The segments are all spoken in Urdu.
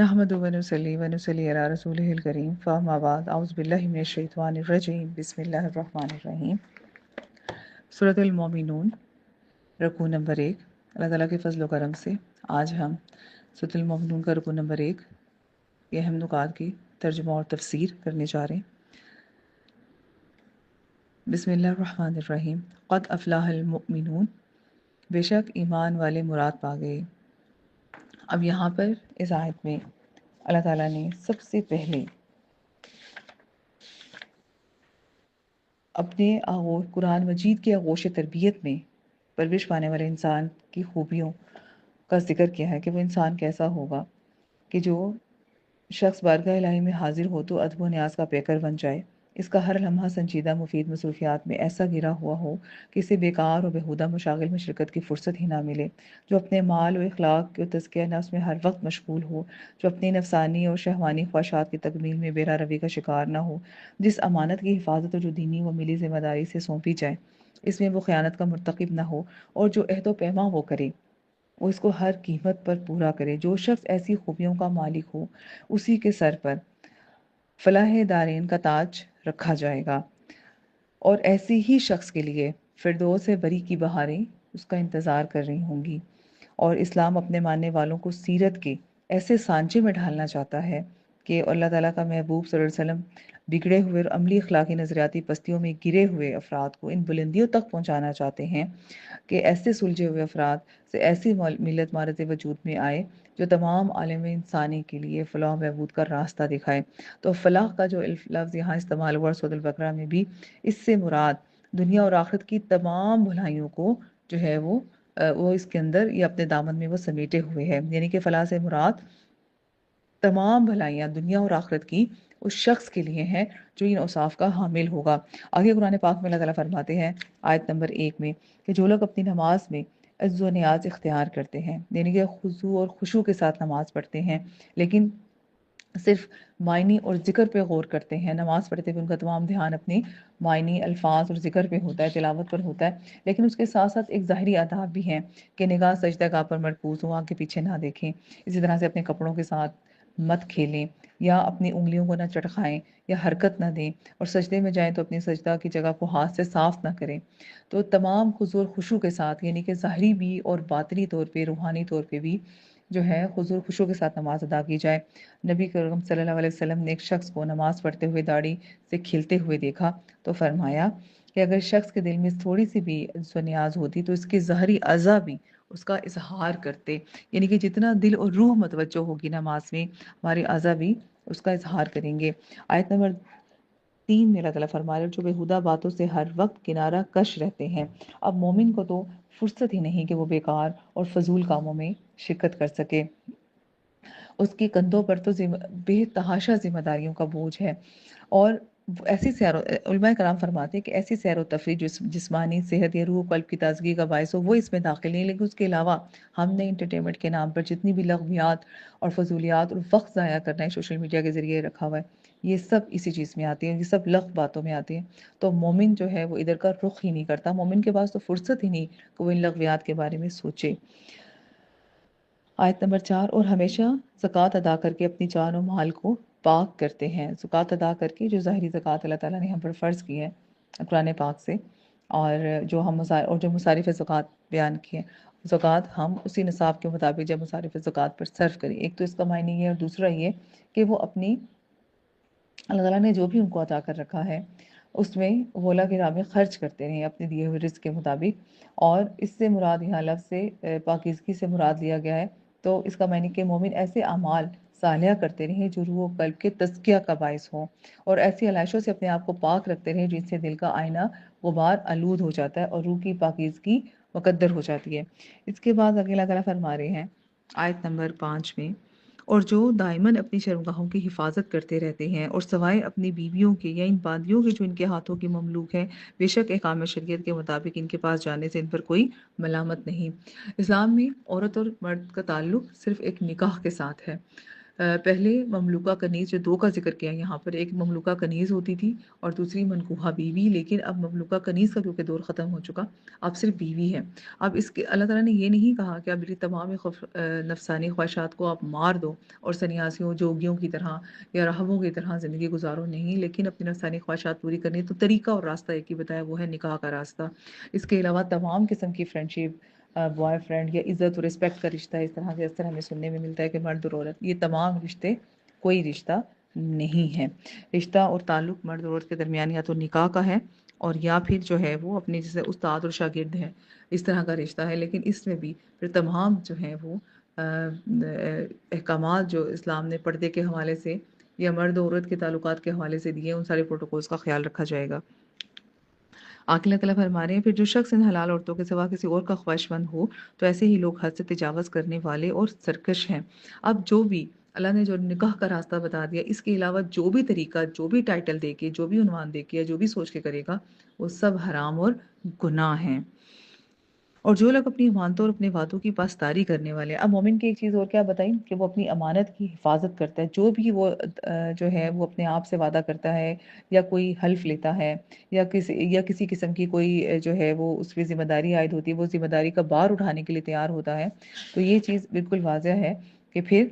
نحمد ونصلی ونصلی علی رسول الکریم فاما بعد اعوذ باللہ من الشیطان الرجیم بسم اللہ الرحمن الرحیم۔ سورۃ المومنون، رکوع نمبر 1۔ اللہ تعالیٰ کے فضل و کرم سے آج ہم سورۃ المومنون کا رکوع نمبر 1 کے اہم نکات کی ترجمہ اور تفسیر کرنے جا رہے ہیں۔ بسم اللہ الرحمن الرحیم۔ قد افلح المؤمنون، بے شک ایمان والے مراد پا گئے۔ اب یہاں پر اس آیت میں اللہ تعالیٰ نے سب سے پہلے اپنے قرآن مجید کے آغوش تربیت میں پرورش پانے والے انسان کی خوبیوں کا ذکر کیا ہے کہ وہ انسان کیسا ہوگا کہ جو شخص بارگاہ الہی میں حاضر ہو تو ادب و نیاز کا پیکر بن جائے، اس کا ہر لمحہ سنجیدہ مفید مصروفیات میں ایسا گرا ہوا ہو کہ اسے بیکار اور بیہودہ مشاغل میں شرکت کی فرصت ہی نہ ملے، جو اپنے مال و اخلاق کے تزکیہ نفس میں ہر وقت مشغول ہو، جو اپنی نفسانی اور شہوانی خواہشات کی تکمیل میں بے راہ روی کا شکار نہ ہو، جس امانت کی حفاظت اور جو دینی و ملی ذمہ داری سے سونپی جائے اس میں وہ خیانت کا مرتکب نہ ہو، اور جو عہد و پیما وہ کرے وہ اس کو ہر قیمت پر پورا کرے۔ جو شخص ایسی خوبیوں کا مالک ہو اسی کے سر پر فلاح دارین کا تاج رکھا جائے گا، اور ایسے ہی شخص کے لیے فردوس بری کی بہاریں اس کا انتظار کر رہی ہوں گی۔ اور اسلام اپنے ماننے والوں کو سیرت کے ایسے سانچے میں ڈھالنا چاہتا ہے کہ اللہ تعالیٰ کا محبوب صلی اللہ علیہ وسلم بگڑے ہوئے اور عملی اخلاقی نظریاتی پستیوں میں گرے ہوئے افراد کو ان بلندیوں تک پہنچانا چاہتے ہیں کہ ایسے سلجھے ہوئے افراد سے ایسی ملت مارز وجود میں آئے جو تمام عالم انسانی کے لیے فلاح و بہبود کا راستہ دکھائے۔ تو فلاح کا جو لفظ یہاں استعمال ہوا سورۃ البقرہ میں بھی، اس سے مراد دنیا اور آخرت کی تمام بھلائیوں کو جو ہے وہ اس کے اندر یا اپنے دامن میں وہ سمیٹے ہوئے ہے، یعنی کہ فلاح سے مراد تمام بھلائیاں دنیا اور آخرت کی اس شخص کے لیے ہیں جو ان اوصاف کا حامل ہوگا۔ آگے قرآن پاک میں اللہ تعالیٰ فرماتے ہیں آیت نمبر 1 میں کہ جو لوگ اپنی نماز میں عز و نیاز اختیار کرتے ہیں، یعنی کہ خضوع اور خشوع کے ساتھ نماز پڑھتے ہیں، لیکن صرف معنی اور ذکر پہ غور کرتے ہیں، نماز پڑھتے ہوئے ان کا تمام دھیان اپنے معنی، الفاظ اور ذکر پہ ہوتا ہے، تلاوت پر ہوتا ہے، لیکن اس کے ساتھ ساتھ ایک ظاہری آداب بھی ہیں کہ نگاہ سجدہ گاہ پر مرکوز ہو، آگے پیچھے نہ دیکھیں، اسی طرح سے اپنے کپڑوں کے ساتھ مت کھیلیں یا اپنی انگلیوں کو نہ چٹکھائیں یا حرکت نہ دیں، اور سجدے میں جائیں تو اپنی سجدہ کی جگہ کو ہاتھ سے صاف نہ کریں۔ تو تمام خضوع اور خشوع کے ساتھ، یعنی کہ ظاہری بھی اور باطنی طور پہ، روحانی طور پہ بھی جو ہے حضور خشوع کے ساتھ نماز ادا کی جائے۔ نبی کریم صلی اللہ علیہ وسلم نے ایک شخص کو نماز پڑھتے ہوئے داڑھی سے کھلتے ہوئے دیکھا تو فرمایا کہ اگر شخص کے دل میں تھوڑی سی بھی عز و نیاز ہوتی تو اس کے ظاہری اعضاء بھی اس کا اظہار کرتے، یعنی کہ جتنا دل اور روح متوجہ ہوگی نماز میں، ہمارے اعضاء بھی اس کا اظہار کریں گے۔ آیت نمبر 3 میں اللہ تعالیٰ فرما رہے جو بےہودہ باتوں سے ہر وقت کنارہ کش رہتے ہیں۔ اب مومن کو تو فرصت ہی نہیں کہ وہ بیکار اور فضول کاموں میں شرکت کر سکے، اس کے کندھوں پر تو بے تحاشا ذمہ داریوں کا بوجھ ہے، اور ایسی علماء کرام فرماتے ہیں کہ ایسی سیر و تفریح جو جسمانی صحت یا روح و قلب کی تازگی کا باعث ہو وہ اس میں داخل نہیں، لیکن اس کے علاوہ ہم نے انٹرٹینمنٹ کے نام پر جتنی بھی لغویات اور فضولیات اور وقت ضائع کرنا ہے سوشل میڈیا کے ذریعے رکھا ہوا ہے، یہ سب اسی چیز میں آتی ہیں، یہ سب لغو باتوں میں آتی ہیں۔ تو مومن جو ہے وہ ادھر کا رخ ہی نہیں کرتا، مومن کے پاس تو فرصت ہی نہیں کہ وہ ان لغویات کے بارے میں سوچے۔ آیت نمبر 4 اور ہمیشہ زکوٰۃ ادا کر کے اپنی جان و مال کو پاک کرتے ہیں۔ زکوٰۃ ادا کر کے، جو ظاہری زکوٰۃ اللہ تعالیٰ نے ہم پر فرض کی ہے قرآن پاک سے، اور جو مصارف زکوٰۃ بیان کی ہے، زکوٰۃ ہم اسی نصاب کے مطابق جب مصارف زکوٰۃ پر صرف کریں، ایک تو اس کا معنی یہ ہے، اور دوسرا یہ کہ وہ اپنی اللہ تعالیٰ نے جو بھی ان کو عطا کر رکھا ہے اس میں وہ اللہ کی راہ میں خرچ کرتے رہیں اپنے دیے ہوئے رزق کے مطابق۔ اور اس سے مراد یہاں لفظ سے پاکیزگی سے مراد لیا گیا ہے، تو اس کا معنی کہ مومن ایسے اعمال صالحہ کرتے رہیں جو روح و قلب کے تزکیہ کا باعث ہوں، اور ایسی علائشوں سے اپنے آپ کو پاک رکھتے رہیں جن سے دل کا آئینہ غبار آلود ہو جاتا ہے اور روح کی پاکیزگی مقدر ہو جاتی ہے۔ اس کے بعد آگے اللہ تعالیٰ فرما رہے ہیں آیت نمبر 5 میں، اور جو دائماً اپنی شرمگاہوں کی حفاظت کرتے رہتے ہیں اور سوائے اپنی بیویوں کے یا ان باندیوں کے جو ان کے ہاتھوں کی مملوک ہیں، بے شک احکام شریعت کے مطابق ان کے پاس جانے سے ان پر کوئی ملامت نہیں۔ اسلام میں عورت اور مرد کا تعلق صرف ایک نکاح کے ساتھ ہے، پہلے مملوکہ کنیز جو دو کا ذکر کیا یہاں پر، ایک مملوکہ کنیز ہوتی تھی اور دوسری منکوحہ بیوی، لیکن اب مملوکہ کنیز کا کیونکہ دور ختم ہو چکا، اب صرف بیوی ہے۔ اب اس کے اللہ تعالیٰ نے یہ نہیں کہا کہ اب میری تمام نفسانی خواہشات کو آپ مار دو اور سنیاسیوں جوگیوں کی طرح یا راہبوں کی طرح زندگی گزارو، نہیں، لیکن اپنی نفسانی خواہشات پوری کرنی تو طریقہ اور راستہ ایک ہی بتایا، وہ ہے نکاح کا راستہ۔ اس کے علاوہ تمام قسم کی فرینڈشپ، بوائے فرینڈ یا عزت و رسپیکٹ کا رشتہ، اس طرح ہمیں سننے میں ملتا ہے کہ مرد اور عورت، یہ تمام رشتے کوئی رشتہ نہیں ہے۔ رشتہ اور تعلق مرد اور عورت کے درمیان یا تو نکاح کا ہے اور یا پھر جو ہے وہ اپنے جیسے استاد اور شاگرد ہے، اس طرح کا رشتہ ہے، لیکن اس میں بھی پھر تمام جو ہیں وہ احکامات جو اسلام نے پردے کے حوالے سے یا مرد و عورت کے تعلقات کے حوالے سے دیے، ان سارے پروٹوکولز کا خیال رکھا جائے گا۔ آقا اللہ تعالیٰ فرما رہے ہیں پھر جو شخص ان حلال عورتوں کے سوا کسی اور کا خواہش مند ہو تو ایسے ہی لوگ حد سے تجاوز کرنے والے اور سرکش ہیں۔ اب جو بھی اللہ نے جو نکاح کا راستہ بتا دیا، اس کے علاوہ جو بھی طریقہ، جو بھی ٹائٹل دے کے، جو بھی عنوان دے کے، جو بھی سوچ کے کرے گا، وہ سب حرام اور گناہ ہیں۔ اور جو لوگ اپنی امانتوں اور اپنے وعدوں کی پاسداری کرنے والے ہیں۔ اب مومن کی ایک چیز اور کیا بتائیں کہ وہ اپنی امانت کی حفاظت کرتا ہے، جو بھی وہ جو ہے وہ اپنے آپ سے وعدہ کرتا ہے یا کوئی حلف لیتا ہے یا کسی قسم کی کوئی جو ہے وہ اس پہ ذمہ داری عائد ہوتی ہے، وہ ذمہ داری کا بار اٹھانے کے لیے تیار ہوتا ہے، تو یہ چیز بالکل واضح ہے کہ پھر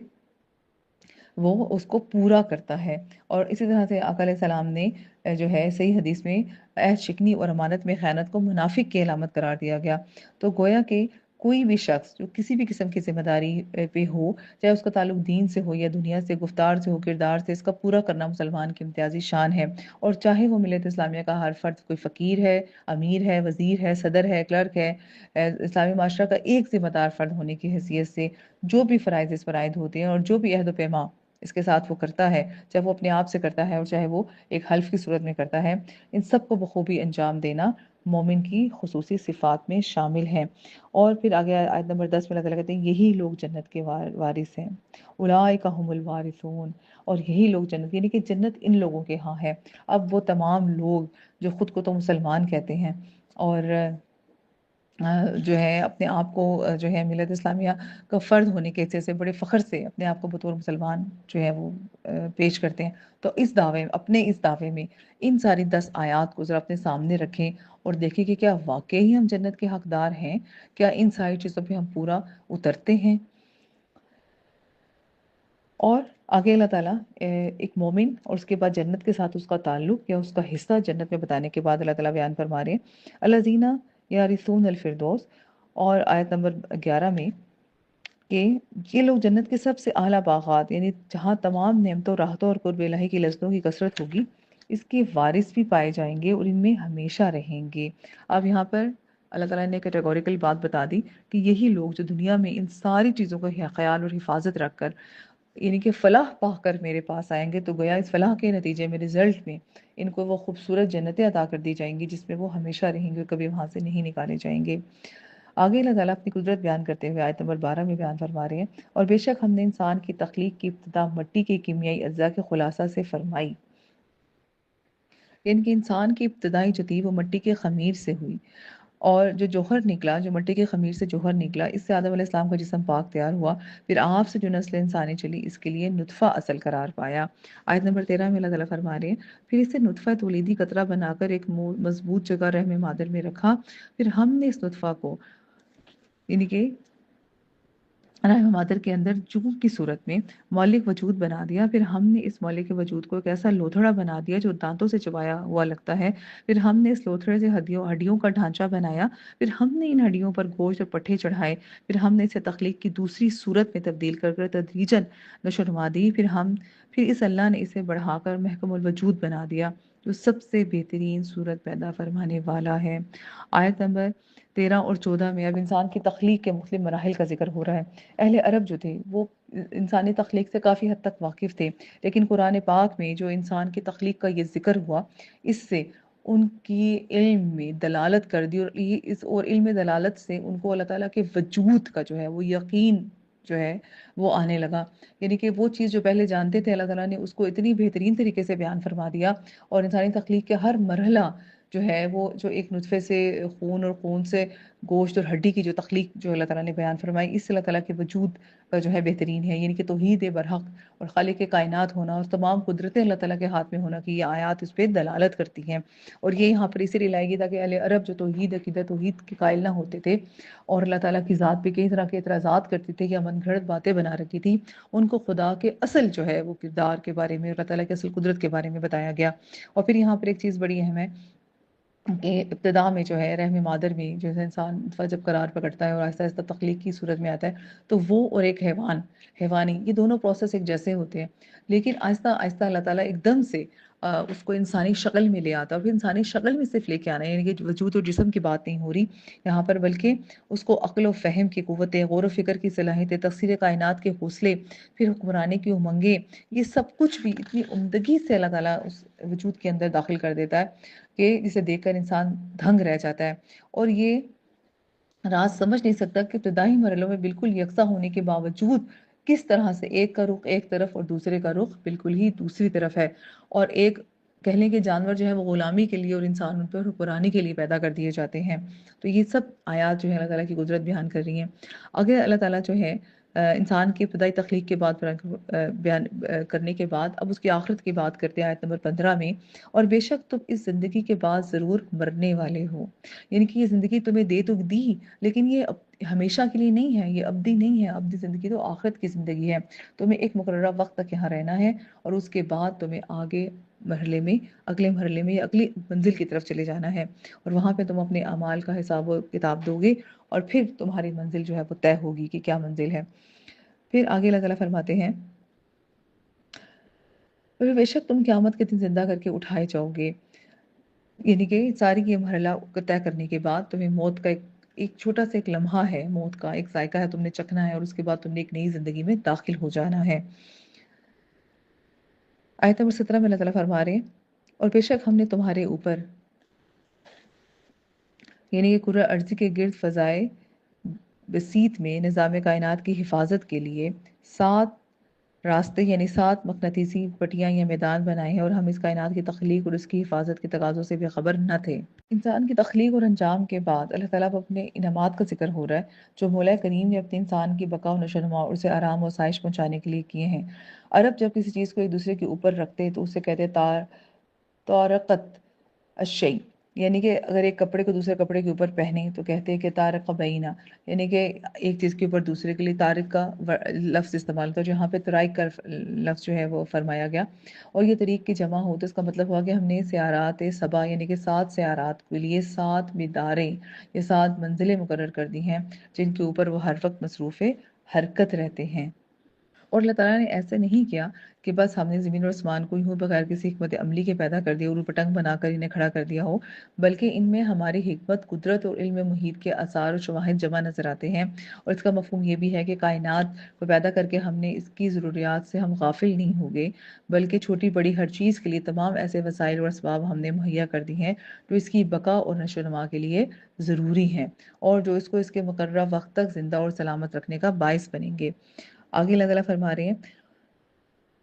وہ اس کو پورا کرتا ہے۔ اور اسی طرح سے آقا علیہ السلام نے جو ہے صحیح حدیث میں عہد شکنی اور امانت میں خیانت کو منافق کی علامت قرار دیا گیا۔ تو گویا کہ کوئی بھی شخص جو کسی بھی قسم کی ذمہ داری پہ ہو، چاہے اس کا تعلق دین سے ہو یا دنیا سے، گفتار سے ہو، کردار سے، اس کا پورا کرنا مسلمان کی امتیازی شان ہے۔ اور چاہے وہ ملت اسلامیہ کا ہر فرد کوئی فقیر ہے، امیر ہے، وزیر ہے، صدر ہے، کلرک ہے، اسلامی معاشرہ کا ایک ذمہ دار فرد ہونے کی حیثیت سے جو بھی فرائض اس پر عائد ہوتے ہیں اور جو بھی عہد و پیما اس کے ساتھ وہ کرتا ہے، چاہے وہ اپنے آپ سے کرتا ہے اور چاہے وہ ایک حلف کی صورت میں کرتا ہے، ان سب کو بخوبی انجام دینا مومن کی خصوصی صفات میں شامل ہے۔ اور پھر آگے آیت نمبر 10 میں اللہ تعالیٰ کہتے ہیں یہی لوگ جنت کے وارث ہیں، اولئک ہم الوارثون، اور یہی لوگ جنت، یعنی کہ جنت ان لوگوں کے ہاں ہے۔ اب وہ تمام لوگ جو خود کو تو مسلمان کہتے ہیں اور جو ہے اپنے آپ کو جو ہے ملت اسلامیہ کا فرد ہونے کے حیثیت سے بڑے فخر سے اپنے آپ کو بطور مسلمان جو ہے وہ پیش کرتے ہیں، تو اس دعوے میں ان ساری 10 آیات کو ذرا اپنے سامنے رکھیں اور دیکھیں کہ کیا واقعی ہم جنت کے حقدار ہیں، کیا ان ساری چیزوں پہ ہم پورا اترتے ہیں۔ اور آگے اللہ تعالیٰ ایک مومن اور اس کے بعد جنت کے ساتھ اس کا تعلق یا اس کا حصہ جنت میں بتانے کے بعد اللہ تعالیٰ بیان فرما رہے ہیں الذین یرثون الفردوس، اور آیت نمبر 11 میں کہ یہ لوگ جنت کے سب سے اعلیٰ باغات، یعنی جہاں تمام نعمتوں، راحتوں اور قرب الہی کی لذتوں کی کثرت ہوگی، اس کے وارث بھی پائے جائیں گے اور ان میں ہمیشہ رہیں گے۔ اب یہاں پر اللہ تعالیٰ نے کیٹیگوریکل بات بتا دی کہ یہی لوگ جو دنیا میں ان ساری چیزوں کا خیال اور حفاظت رکھ کر، یعنی کہ فلاح پا کر میرے پاس آئیں گے، تو گویا اس فلاح کے نتیجے میں، رزلٹ میں، ان کو وہ خوبصورت جنتیں عطا کر دی جائیں گی جس میں وہ ہمیشہ رہیں گے، کبھی وہاں سے نہیں نکالے جائیں گے۔ آگے اللہ تعالیٰ اپنی قدرت بیان کرتے ہوئے آیت نمبر 12 میں بیان فرما رہے ہیں اور بے شک ہم نے انسان کی تخلیق کی ابتدا مٹی کے کیمیائی اجزاء کے خلاصہ سے فرمائی، یعنی کہ انسان کی ابتدائی جو تھی وہ مٹی کے خمیر سے ہوئی، اور جو جوہر نکلا، جو مٹی کے خمیر سے جوہر نکلا، اس سے آدم علیہ السلام کا جسم پاک تیار ہوا، پھر آپ سے جو نسل انسانی چلی اس کے لیے نطفہ اصل قرار پایا۔ آیت نمبر 13 میں اللہ تعالیٰ فرما رہے ہیں پھر اسے نطفہ تولیدی قطرہ بنا کر ایک مضبوط جگہ رحم مادر میں رکھا، پھر ہم نے اس نطفہ کو، یعنی کہ رحم مادر کے اندر جوہ کی صورت میں مولک وجود بنا دیا، پھر ہم نے اس مولک وجود کو ایک ایسا لوتھڑا بنا دیا جو دانتوں سے چبایا ہوا لگتا ہے، پھر ہم نے اس لوتھڑے سے ہڈیوں کا ڈھانچہ بنایا، پھر ہم نے ان ہڈیوں پر گوشت اور پٹھے چڑھائے، پھر ہم نے اسے تخلیق کی دوسری صورت میں تبدیل کر کر تدریجاً نشو دی، پھر اس اللہ نے اسے بڑھا کر محکم الوجود بنا دیا جو سب سے بہترین صورت پیدا فرمانے والا ہے۔ آیت نمبر 13 اور 14 میں اب انسان کی تخلیق کے مختلف مراحل کا ذکر ہو رہا ہے۔ اہل عرب جو تھے وہ انسانی تخلیق سے کافی حد تک واقف تھے، لیکن قرآن پاک میں جو انسان کی تخلیق کا یہ ذکر ہوا، اس سے ان کی علم میں دلالت کر دی، اور علم دلالت سے ان کو اللہ تعالیٰ کے وجود کا جو ہے وہ یقین جو ہے وہ آنے لگا، یعنی کہ وہ چیز جو پہلے جانتے تھے اللہ تعالیٰ نے اس کو اتنی بہترین طریقے سے بیان فرما دیا، اور انسانی تخلیق کے ہر مرحلہ جو ہے وہ جو ایک نطفے سے خون اور خون سے گوشت اور ہڈی کی جو تخلیق جو اللہ تعالیٰ نے بیان فرمائی، اس سے اللہ تعالیٰ کے وجود کا جو ہے بہترین ہے، یعنی کہ توحید برحق اور خالق کائنات ہونا اور تمام قدرتیں اللہ تعالیٰ کے ہاتھ میں ہونا، کہ یہ آیات اس پہ دلالت کرتی ہیں۔ اور یہ یہاں پر اسی لیے لائے گی تاکہ اہل عرب جو توحید عقیدہ توحید کے قائل نہ ہوتے تھے اور اللہ تعالیٰ کی ذات پہ کئی طرح کے اعتراضات کرتے تھے یا من گھڑت باتیں بنا رکھی تھی، ان کو خدا کے اصل جو ہے وہ کردار کے بارے میں، اللہ تعالیٰ کے اصل قدرت کے بارے میں بتایا گیا۔ اور پھر یہاں پر ایک چیز بڑی اہم ہے کہ ابتدا میں جو ہے رحم مادر میں جیسے انسان نطفہ جب قرار پکڑتا ہے اور آہستہ آہستہ تخلیق کی صورت میں آتا ہے، تو وہ اور ایک حیوانی، یہ دونوں پروسیس ایک جیسے ہوتے ہیں، لیکن آہستہ آہستہ اللہ تعالیٰ ایک دم سے اس کو انسانی شکل میں لے آتا ہے۔ اور پھر انسانی شکل میں صرف لے کے آنا ہے، یعنی کہ وجود اور جسم کی بات نہیں ہو رہی یہاں پر، بلکہ اس کو عقل و فہم کی قوتیں، غور و فکر کی صلاحیتیں، تفسیر کائنات کے حوصلے، پھر حکمرانی کی امنگیں، یہ سب کچھ بھی اتنی عمدگی سے اللہ تعالیٰ اس وجود کے اندر داخل کر دیتا ہے کہ جسے دیکھ کر انسان دھنگ رہ جاتا ہے۔ اور یہ راز سمجھ نہیں سکتا کہ ابتدائی مرحلوں میں بالکل یکساں ہونے کے باوجود کس طرح سے ایک کا رخ ایک طرف اور دوسرے کا رخ بالکل ہی دوسری طرف ہے، اور ایک کہہ لیں کہ جانور جو ہے وہ غلامی کے لیے اور انسان ان پر حکمرانی کے لیے پیدا کر دیے جاتے ہیں۔ تو یہ سب آیات جو ہے اللہ تعالیٰ کی قدرت بیان کر رہی ہیں۔ اگر اللہ تعالیٰ جو ہے انسان کی ابتدائی تخلیق کے بعد بیان کرنے کے بعد اب اس کی آخرت کی بات کرتے ہیں آیت نمبر 15 میں، اور بے شک تم اس زندگی کے بعد ضرور مرنے والے ہو، یعنی کہ یہ زندگی تمہیں دے تو دی، لیکن یہ ہمیشہ کے لیے نہیں ہے، یہ ابدی نہیں ہے، ابدی زندگی تو آخرت کی زندگی ہے۔ تمہیں ایک مقررہ وقت تک یہاں رہنا ہے اور اس کے بعد تمہیں آگے مرحلے میں، اگلے مرحلے میں یا اگلی منزل کی طرف چلے جانا ہے، اور وہاں پہ تم اپنے اعمال کا حساب و کتاب دو گے، اور پھر تمہاری منزل جو ہے وہ طے ہوگی کہ کیا منزل ہے۔ پھر آگے اللہ تعالیٰ فرماتے ہیں، پھر بے شک تم قیامت کے دن زندہ کر کے اٹھائے جاؤ گے، یعنی کہ ساری یہ مرحلہ کو طے کرنے کے بعد تمہیں موت کا ایک چھوٹا سا ایک لمحہ ہے، موت کا ایک ذائقہ ہے، تم نے چکھنا ہے، اور اس کے بعد تم نے ایک نئی زندگی میں داخل ہو جانا ہے۔ آیت نمبر 17 میں اللہ تعالیٰ فرما رہے ہیں، اور بے شک ہم نے تمہارے اوپر، یعنی کہ کرۂ ارض کے گرد فضائے بسیط میں نظام کائنات کی حفاظت کے لیے 7 راستے یعنی 7 مقناطیسی پٹیاں یا میدان بنائے ہیں، اور ہم اس کائنات کی تخلیق اور اس کی حفاظت کے تقاضوں سے بے خبر نہ تھے۔ انسان کی تخلیق اور انجام کے بعد اللہ تعالیٰ اب اپنے انعامات کا ذکر ہو رہا ہے جو مولا کریم نے اپنے انسان کی بقا و نشو و نما اور اسے آرام و آسائش پہنچانے کے لیے کیے ہیں۔ عرب جب کسی چیز کو ایک دوسرے کے اوپر رکھتے تو اسے کہتے طارقت الشیء، یعنی کہ اگر ایک کپڑے کو دوسرے کپڑے کے اوپر پہنے تو کہتے ہیں کہ طارق بینہ، یعنی کہ ایک چیز کے اوپر دوسرے کے لیے طارق کا لفظ استعمال ہوتا ہے، جہاں پہ طرائق کا لفظ جو ہے وہ فرمایا گیا، اور یہ طریق کی جمع ہو تو اس کا مطلب ہوا کہ ہم نے سیارات سبا یعنی کہ 7 سیارات کے لیے 7 مداریں یا 7 منزلیں مقرر کر دی ہیں جن کے اوپر وہ ہر وقت مصروف حرکت رہتے ہیں۔ اور اللہ تعالیٰ نے ایسے نہیں کیا کہ بس ہم نے زمین اور آسمان کو یوں بغیر کسی حکمت عملی کے پیدا کر دیا اور پٹنگ بنا کر انہیں کھڑا کر دیا ہو، بلکہ ان میں ہماری حکمت، قدرت اور علم محیط کے آثار و شواہد جمع نظر آتے ہیں۔ اور اس کا مفہوم یہ بھی ہے کہ کائنات کو پیدا کر کے ہم نے اس کی ضروریات سے ہم غافل نہیں ہو گئے، بلکہ چھوٹی بڑی ہر چیز کے لیے تمام ایسے وسائل اور اسباب ہم نے مہیا کر دی ہیں جو اس کی بقا اور نشو و نما کے لیے ضروری ہیں، اور جو اس کو اس کے مقررہ وقت تک زندہ اور سلامت رکھنے کا باعث بنیں گے۔ آگے اللہ تعالیٰ فرما رہے ہیں،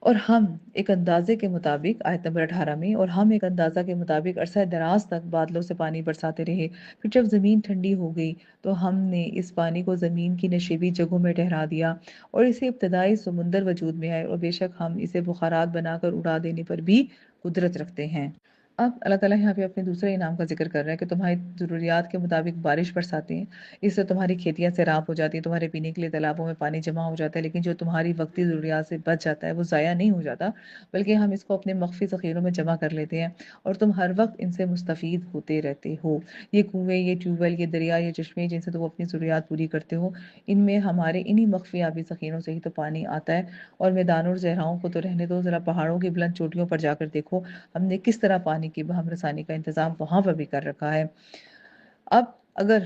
اور ہم ایک اندازے کے مطابق، آیت نمبر 18 میں، اور ہم ایک اندازہ کے مطابق عرصہ دراز تک بادلوں سے پانی برساتے رہے، پھر جب زمین ٹھنڈی ہو گئی تو ہم نے اس پانی کو زمین کی نشیبی جگہوں میں ٹھہرا دیا اور اسے ابتدائی سمندر وجود میں آئے، اور بے شک ہم اسے بخارات بنا کر اڑا دینے پر بھی قدرت رکھتے ہیں۔ اب اللہ تعالیٰ یہاں پہ اپنے دوسرے انعام کا ذکر کر رہا ہے کہ تمہاری ضروریات کے مطابق بارش برساتے ہیں، اس سے تمہاری کھیتیاں سیراب ہو جاتی ہیں، تمہارے پینے کے لیے تالابوں میں پانی جمع ہو جاتا ہے، لیکن جو تمہاری وقتی ضروریات سے بچ جاتا ہے وہ ضائع نہیں ہو جاتا، بلکہ ہم اس کو اپنے مخفی ذخیروں میں جمع کر لیتے ہیں، اور تم ہر وقت ان سے مستفید ہوتے رہتے ہو۔ یہ کنویں، یہ ٹیوب ویل، یہ دریا، یہ چشمے جن سے تم اپنی ضروریات پوری کرتے ہو، ان میں ہمارے انہی مخفی آبی ذخیروں سے ہی تو پانی آتا ہے۔ اور میدانوں اور صحراؤں کو تو رہنے دو، ذرا پہاڑوں کی بلند چوٹیوں پر جا کر دیکھو ہم نے کس طرح پانی کی بہم رسانی کا انتظام وہاں پر بھی کر رکھا ہے۔ اب اگر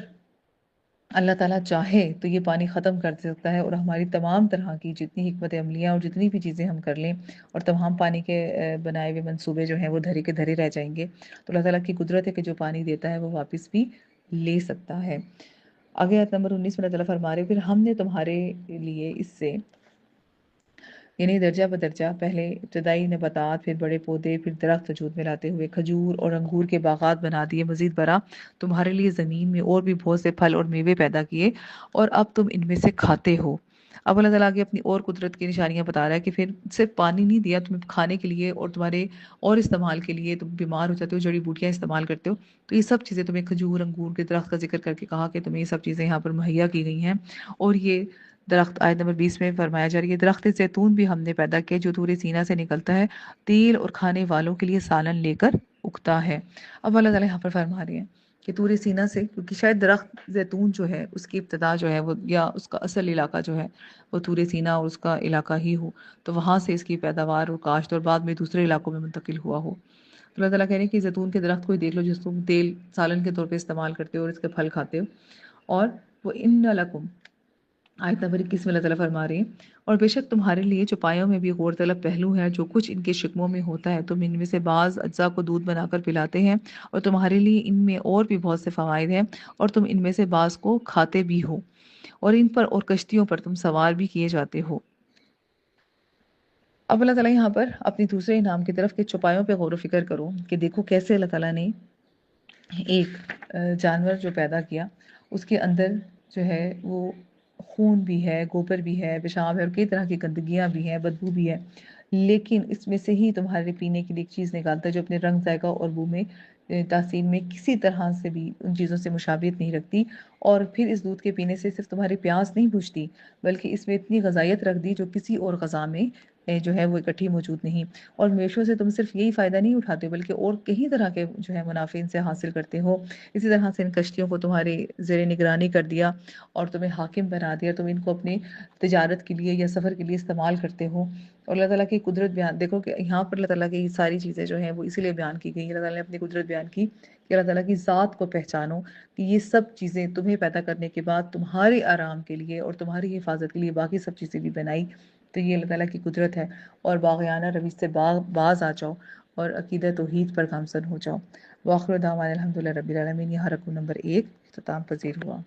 اللہ تعالیٰ چاہے تو یہ پانی ختم کر سکتا ہے اور ہماری تمام طرح کی جتنی حکمت عملیاں اور جتنی بھی چیزیں ہم کر لیں اور تمام پانی کے بنائے ہوئے منصوبے جو ہیں وہ دھرے کے دھرے رہ جائیں گے، تو اللہ تعالیٰ کی قدرت ہے کہ جو پانی دیتا ہے وہ واپس بھی لے سکتا ہے۔ آگے آیت نمبر 19 میں اللہ تعالیٰ فرما رہے، پھر ہم نے تمہارے لیے اس سے، یعنی درجہ بدرجہ پہلے ابتدائی نباتات، پھر بڑے پودے، پھر درخت وجود میں لاتے ہوئے کھجور اور انگور کے باغات بنا دیے، مزید برآں تمہارے لیے زمین میں اور بھی بہت سے پھل اور میوے پیدا کیے اور اب تم ان میں سے کھاتے ہو۔ اب اللہ تعالیٰ آگے اپنی اور قدرت کی نشانیاں بتا رہا ہے کہ پھر صرف پانی نہیں دیا تمہیں کھانے کے لیے اور تمہارے اور استعمال کے لیے، تم بیمار ہو جاتے ہو جڑی بوٹیاں استعمال کرتے ہو، تو یہ سب چیزیں تمہیں کھجور انگور کے درخت کا ذکر کر کے کہا کہ تمہیں یہ سب چیزیں یہاں پر مہیا کی گئی ہیں۔ اور یہ درخت آیت نمبر 20 میں فرمایا جا رہا ہے، یہ درخت زیتون بھی ہم نے پیدا کیا جو طور سینا سے نکلتا ہے، تیل اور کھانے والوں کے لیے سالن لے کر اگتا ہے۔ اب اللہ تعالیٰ یہاں پر فرما رہے ہیں کہ طور سینا سے، کیونکہ شاید درخت زیتون جو ہے اس کی ابتدا جو ہے وہ، یا اس کا اصل علاقہ جو ہے وہ طور سینا اور اس کا علاقہ ہی ہو، تو وہاں سے اس کی پیداوار اور کاشت اور بعد میں دوسرے علاقوں میں منتقل ہوا ہو۔ تو اللہ تعالیٰ کہہ رہے ہیں کہ زیتون کے درخت کو ہی دیکھ لو جس تم تیل سالن کے طور پہ استعمال کرتے ہو اور اس کے پھل کھاتے ہو۔ اور وہ ان لکم، آیت نمبر 21 میں اللہ تعالیٰ فرما رہے ہیں، اور بے شک تمہارے لیے چوپایوں میں بھی غور طلب پہلو ہے، جو کچھ ان کے شکموں میں ہوتا ہے تم ان میں سے بعض اجزاء کو دودھ بنا کر پلاتے ہیں، اور تمہارے لیے ان میں اور بھی بہت سے فوائد ہیں، اور تم ان میں سے بعض کو کھاتے بھی ہو، اور ان پر اور کشتیوں پر تم سوار بھی کیے جاتے ہو۔ اب اللہ تعالیٰ یہاں پر اپنی دوسرے انعام کی طرف کہ چوپایوں پہ غور و فکر کرو کہ دیکھو کیسے اللہ تعالیٰ نے ایک جانور جو پیدا کیا، اس کے اندر جو ہے وہ خون بھی ہے، گوبر بھی ہے، پیشاب ہے، اور کئی طرح کی گندگیاں بھی ہیں، بدبو بھی ہے، لیکن اس میں سے ہی تمہارے پینے کے لیے ایک چیز نکالتا ہے جو اپنے رنگ ذائقہ اور بو میں تاثیر میں کسی طرح سے بھی ان چیزوں سے مشابہت نہیں رکھتی، اور پھر اس دودھ کے پینے سے صرف تمہاری پیاس نہیں بجھتی بلکہ اس میں اتنی غذائیت رکھ دی جو کسی اور غذا میں جو ہے وہ اکٹھی موجود نہیں۔ اور میووں سے تم صرف یہی فائدہ نہیں اٹھاتے ہو بلکہ اور کئی طرح کے جو ہے منافع ان سے حاصل کرتے ہو۔ اسی طرح سے ان کشتیوں کو تمہارے زیر نگرانی کر دیا اور تمہیں حاکم بنا دیا، تم ان کو اپنی تجارت کے لیے یا سفر کے لیے استعمال کرتے ہو۔ اور اللہ تعالیٰ کی قدرت بیان دیکھو کہ یہاں پر اللہ تعالیٰ کی ساری چیزیں جو ہیں وہ اسی لیے بیان کی گئی ہیں۔ اللہ تعالیٰ نے اپنی قدرت بیان کی کہ اللہ تعالیٰ کی ذات کو پہچانو کہ یہ سب چیزیں تمہیں پیدا کرنے کے بعد تمہارے آرام کے لیے اور تمہاری حفاظت کے لیے باقی سب چیزیں بھی بنائی، تو یہ اللہ تعالیٰ کی قدرت ہے۔ اور باغیانہ روش سے باز آ جاؤ اور عقیدہ توحید پر گامزن ہو جاؤ۔ وآخر دعوانا الحمدللہ رب العالمین۔ یہاں رقم نمبر 1 اختتام پذیر ہوا۔